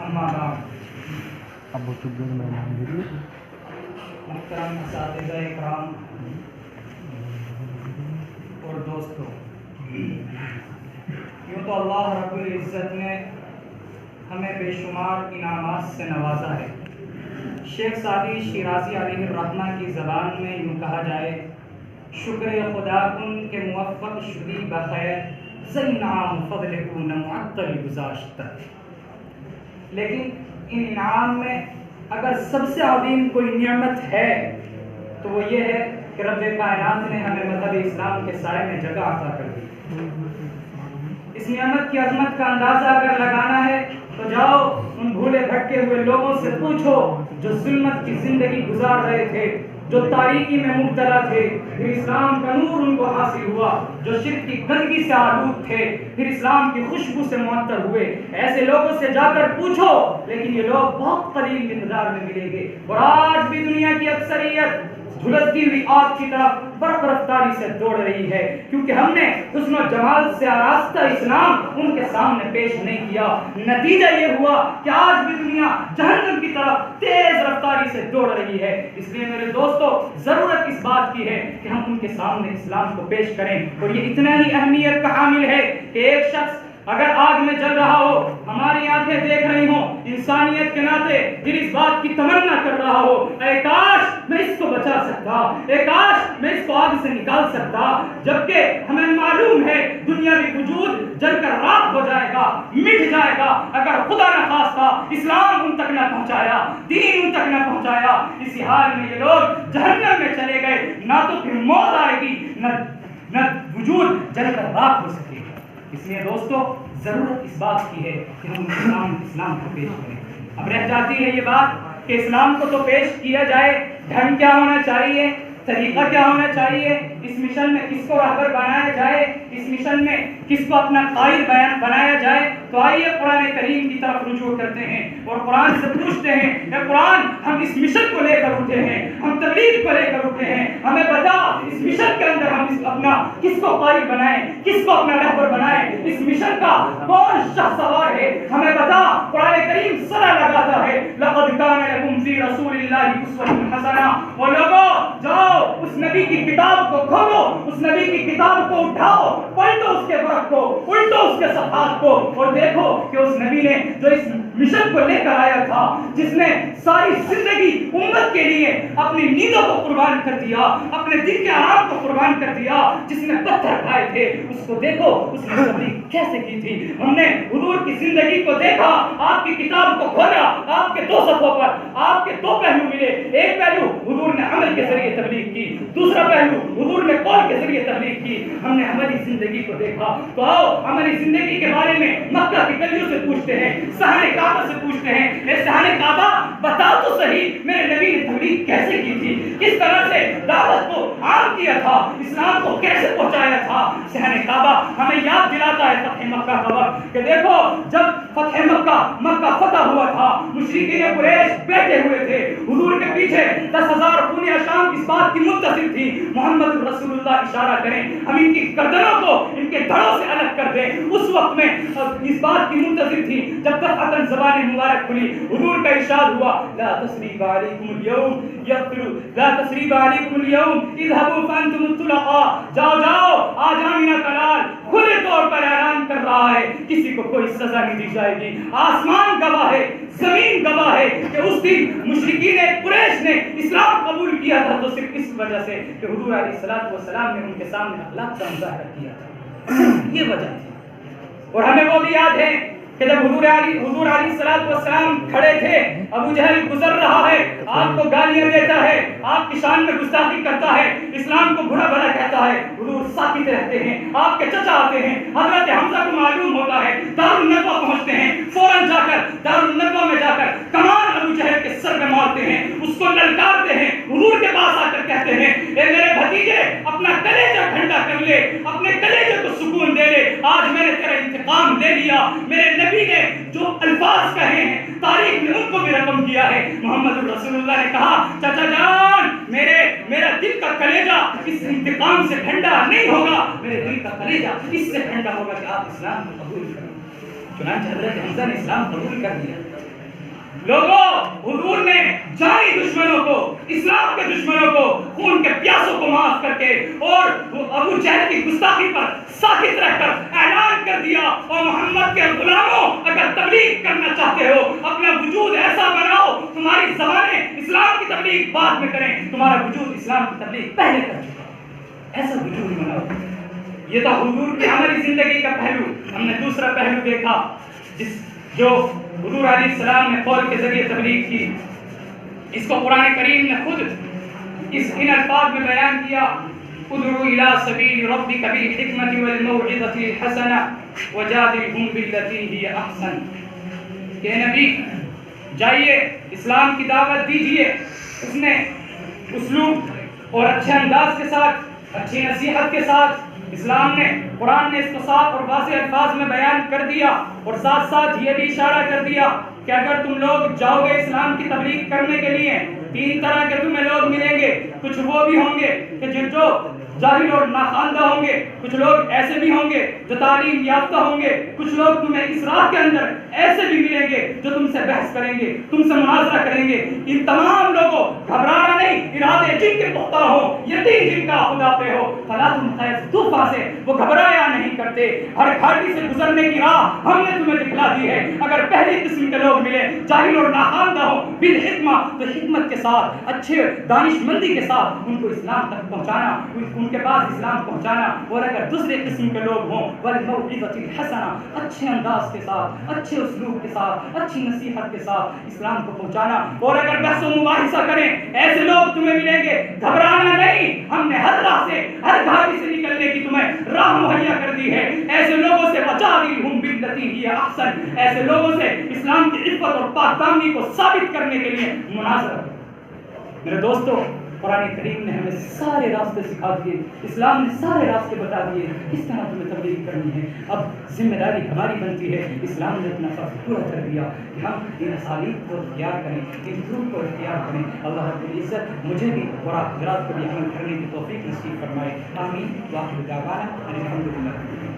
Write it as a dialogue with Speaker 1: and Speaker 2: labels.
Speaker 1: اما بعد محترم اساتذہ اکرام اور دوستوں، یوں تو اللہ رب العزت نے ہمیں بے شمار انعامات سے نوازا ہے۔ شیخ سعدی شیرازی علیہ الرحمہ کی زبان میں یوں کہا جائے، شکر خدا کن کے موفق شدی بخیر زین عام فضل کو نمعطل گزاشت۔ لیکن ان انعام میں اگر سب سے عظیم کوئی نعمت ہے تو وہ یہ ہے کہ رب کائنات نے ہمیں مذہب اسلام کے سائے میں جگہ عطا کر دی۔ اس نعمت کی عظمت کا اندازہ اگر لگانا ہے تو جاؤ ان بھولے بھٹکے ہوئے لوگوں سے پوچھو جو ظلمت کی زندگی گزار رہے تھے، جو تاریکی میں مبتلا تھے، پھر اسلام کا نور ان کو حاصل ہوا، جو شرک کی گندگی سے آلود تھے پھر اسلام کی خوشبو سے معطر ہوئے۔ ایسے لوگوں سے جا کر پوچھو، لیکن یہ لوگ بہت قلیل مقدار میں ملیں گے۔ اور آج بھی دنیا کی اکثریت جھلستی ہوئی آگ کی طرف برق رفتاری سے دوڑ رہی ہے، کیونکہ ہم نے حسن و جمال سے آراستہ اسلام ان کے سامنے پیش نہیں کیا۔ نتیجہ یہ ہوا کہ آج بھی دنیا جہنم کی طرف تیز رفتاری سے دوڑ رہی ہے۔ اس لیے میرے دوستو، ضرورت اس بات کی ہے کہ ہم ان کے سامنے اسلام کو پیش کریں۔ اور یہ اتنا ہی اہمیت کا حامل ہے کہ ایک شخص اگر آگ میں جل رہا ہو، ہماری آنکھیں دیکھ رہی ہوں، انسانیت کے ناطے پھر اس بات کی تمنا کر رہا ہو، اے کاش میں اس کو بچا سکتا، اے کاش میں اس کو آگ سے نکال سکتا، جبکہ ہمیں معلوم ہے دنیاوی وجود جل کر راکھ ہو جائے گا، مٹ جائے گا اگر خدا نہ خواستہ اسلام ان تک نہ پہنچایا، دین ان تک نہ پہنچایا۔ اسی حال میں یہ لوگ جہنم میں چلے گئے، نہ تو پھر موت آئے گی نہ وجود جل کر راکھ ہو سکے گا۔ اس لیے دوستو، ضرورت اس بات کی ہے کہ ہم اسلام کو پیش کریں۔ اب رہ جاتی ہے یہ بات کہ اسلام کو تو پیش کیا جائے، ڈھنگ کیا ہونا چاہیے، طریقہ کیا ہونا چاہیے، اس مشن میں کس کو رہبر بنایا جائے، اس مشن میں کس کو اپنا قائد بنایا جائے۔ تو آئیے قرآن کریم کی طرف رجوع کرتے ہیں اور قرآن سے پوچھتے ہیں، اے قرآن ہم اس مشن کو لے کر اٹھے ہیں، ہم تبلیغ کو لے کر اٹھے ہیں، ہمیں بتا اس مشن کے اندر ہم اپنا کس کو قائد بنائیں، کس کو اپنا رہبر بنائیں، اس مشن کا کون شاہ سوار ہے، ہمیں بتا۔ قرآن کریم صلاح لگاتا ہے، لقد کان لکم فی رسول اللہ اسوۃ حسنہ۔ وہ لوگوں جاؤ اس نبی کی کتاب کو کھولو، اس نبی کی کتاب کو اٹھاؤ، پلٹو اس کے ورق کو، الٹو اس کے صفحات کو، اور دیکھو کہ اس نبی نے جو اس مشن کو لے کر آیا تھا، جس نے ساری زندگی امت کے لیے اپنی نیندوں کو قربان کر دیا، اپنے دل کے آرام کو قربان کر دیا، جس نے پتھر کھائے تھے، اس کو دیکھو اس نے تبلیغ کیسے کی تھی۔ ہم نے حضور کی زندگی کو دیکھا، آپ کی کتاب کو کھولا، آپ کے دو صفحوں پر آپ کے دو پہلو ملے۔ ایک پہلو حضور نے عمل کے ذریعے تبلیغ کی، دوسرا پہلو حضور نے قول کے ذریعے تبلیغ کی۔ ہم نے عملی زندگی کو دیکھا، تو آؤ عملی زندگی کے بارے میں مکہ کی گلیوں سے پوچھتے ہیں، صحن کعبہ سے پوچھتے ہیں، اے صحن کعبہ بتا تو صحیح میرے نبی نے تبلیغ کیسے کی تھی، کس طرح سے دعوت کو عام کیا تھا، اسلام کو کیسے پہنچایا تھا۔ صحن کعبہ ہمیں یاد دلاتا ہے فتح مکہ کا وقت، کہ دیکھو جب فتح مکہ فتح ہوا تھا، مشرکین قریش بیٹھے ہوئے تھے، حضور کے پیچھے 10,000 خونی اشام اس بات کی منتظر تھی محمد رسول اللہ اشارہ کریں، ہم ان کی گردنوں کو ان کے دھڑوں سے الگ کر دیں۔ اس وقت میں اس بات کی منتظر تھی جب دفعتاً زبان مبارک کھلی، حضور کا ارشاد ہوا، لا تثریب علیکم اليوم لا تثریب علیکم اليوم اذهبوا فانتم الطلقاء۔ جاؤ جاؤ، آج آمینہ کا لال کھلے طور پر اعلان کر رہا ہے کسی کو کوئی سزا نہیں دی جائے گی۔ آسمان گواہ ہے، زمین گواہ ہے کہ اس دن مشرکین قریش نے اسلام قبول کیا تھا تو صرف اس وجہ سے کہ حضور علیہ الصلوۃ والسلام نے ان کے سامنے اخلاق کا مظاہرہ کیا تھا، یہ وجہ تھی۔ اور ہمیں وہ بھی یاد ہے کہ جب حضور علیہ الصلوۃ والسلام کھڑے تھے، ابو جہل گزر رہا ہے، آپ کو گالیاں دیتا ہے، آپ کی شان میں گستاخی کرتا ہے، اسلام کو برا بھلا کہتا ہے، حضور ساکت رہتے ہیں۔ آپ کے چچا آتے ہیں، حضرت حمزہ کو معلوم ہوتا ہے، دارالندوہ پہنچتے ہیں، فوراً جا کر دارالندوہ میں جا کر کمان ابو جہل کے سر میں مارتے ہیں، اس کو للکارتے ہیں، حضور کے پاس آ کر کہتے ہیں، اے میرے بھتیجے اپنا کلیجہ ٹھنڈا کر لے، اپنے کلیجے کو سکون دے لے، آج میں نے تیرا انتقام لے لیا۔ میرے نبی نے جو الفاظ کہے ہیں تاریخ نے ان کو بھی رقم کیا ہے۔ محمد رسول اللہ نے کہا، چچا جان میرا دل کا کلیجہ اس انتقام سے ٹھنڈا نہیں ہوگا، میرے دل کا کلیجہ اس سے ٹھنڈا ہوگا کہ آپ اسلام قبول کریں۔ چنانچہ حضرت حمزہ نے اسلام قبول کر لیا۔ لوگوں، حضور نے جانی دشمنوں کو، اسلام کے دشمنوں کو، خون کے پیاسوں کو معاف کر کے اور ابو جہل کی گستاخی پر ساکت رہ کر اعلان کر دیا، اور محمد کے غلاموں اگر تبلیغ کرنا چاہتے ہو اپنا وجود ایسا بناؤ، تمہاری زبانیں اسلام کی تبلیغ بعد میں کریں، تمہارا وجود اسلام کی تبلیغ پہلے کر چکا، ایسا وجود بناؤ۔ یہ تھا حضور کی عملی زندگی کا پہلو۔ ہم نے دوسرا پہلو دیکھا جو حضور علیہ السلام نے قول کے ذریعے تبلیغ کی، اس کو قرآن کریم نے خود ان الفاظ میں بیان کیا، ادعو الی سبیل ربک بالحکمۃ والموعظۃ الحسنۃ وجادلہم باللتی ہی احسن، کہ نبی جائیے اسلام کی دعوت دیجئے۔ اس نے اسلوب اور اچھے انداز کے ساتھ، اچھی نصیحت کے ساتھ، اسلام نے، قرآن نے اس کو صاف اور واضح الفاظ میں بیان کر دیا، اور ساتھ ساتھ یہ بھی اشارہ کر دیا کہ اگر تم لوگ جاؤ گے اسلام کی تبلیغ کرنے کے لیے، تین طرح کے تمہیں لوگ ملیں گے۔ کچھ وہ بھی ہوں گے کہ جو جاہل اور ناخواندہ ہوں گے، کچھ لوگ ایسے بھی ہوں گے جو تعلیم یافتہ ہوں گے، کچھ لوگ تمہیں اس راہ کے اندر ایسے بھی ملیں گے جو تم سے بحث کریں گے، تم سے مناظرہ کریں گے۔ ان تمام لوگوں گھبرانا نہیں، ارادے جن کے پختہ ہو، یقین جن کا خدا پہ ہو، فلا تم خیف طوفان سے، وہ گھبرایا نہیں کرتے۔ ہر گھاٹی سے گزرنے کی راہ ہم نے تمہیں دکھلا دی ہے۔ اگر پہلی قسم کے لوگ ملے، جاہل اور ناخواندہ ہو، بالحکمہ، تو حکمت کے ساتھ، اچھے دانش مندی کے ساتھ ان کو اسلام تک پہنچانا، ان کے پاس اسلام پہنچانا۔ اور اگر دوسرے قسم کے لوگ ہوں، والموعظۃ الحسنہ، اچھے انداز کے ساتھ، اچھے اسلوب کے ساتھ، اچھی نصیحت کے ساتھ اسلام کو پہنچانا۔ اور اگر بحث و مباحثہ کریں، ایسے لوگ تمہیں ملیں گے، گھبرانا نہیں، ہم نے ہر راہ سے، ہر گھاٹی سے نکلنے کی تمہیں راہ مہیا کر دی ہے۔ ایسے لوگوں سے وجادلہم باللتی ہی احسن، ایسے لوگوں سے اسلام کی عفت اور پاک دامنی کو ثابت کرنے کے لیے مناظرہ۔ میرے دوستو، قرآن کریم نے ہمیں سارے راستے سکھا دیے، اسلام نے سارے راستے بتا دیے کس طرح تمہیں تبلیغ کرنی ہے۔ اب ذمہ داری ہماری بنتی ہے، اسلام نے اپنا فرض پورا کر دیا کہ ہم ان اسالیب کو اختیار کریں، ان طرق کو اختیار کریں۔ اللہ رب العزت مجھے بھی اور آپ حضرات کو بھی عمل کرنے کی توفیق نصیب فرمائے۔ آمین۔ وآخر دعوانا ان الحمد للہ۔